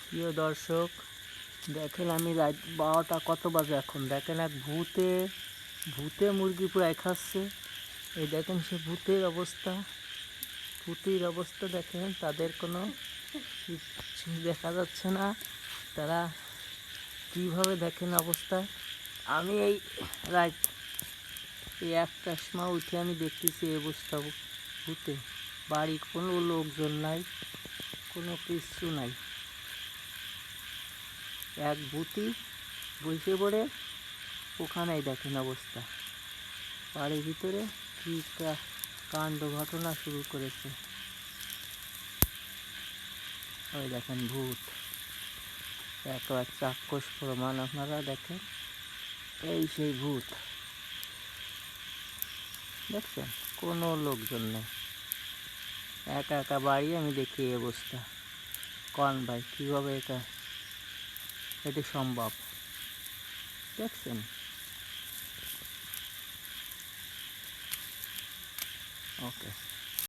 প্রিয় দর্শক, দেখেন আমি রাত 12টা কত বাজে এখন, দেখেন এক ভূতে মুরগি পুরাই খাচ্ছে। এই দেখেন সে ভূতের অবস্থা দেখেন, তাদের কোনো কিচ্ছু দেখা যাচ্ছে না। তারা কীভাবে দেখেন অবস্থা। আমি এই রাত 1টার সময় উঠে আমি দেখতেছি এই অবস্থা ভূতে। বাড়ি কোনো লোকজন নাই, কোনো কিচ্ছু নাই। এক ভূতই বসে পড়ে ওখানেই দেখেন অবস্থা। বাড়ির ভিতরে কী কাণ্ড ঘটনা শুরু করেছে। ওই দেখেন ভূত, একবার চাক্ষুষ প্রমাণ আপনারা দেখেন। এই সেই ভূত দেখছেন, কোনো লোকজন নেই, একা একা বাড়ি। আমি দেখি এই অবস্থা। কন ভাই, কীভাবে এটা সম্ভব দেখছেন? ওকে।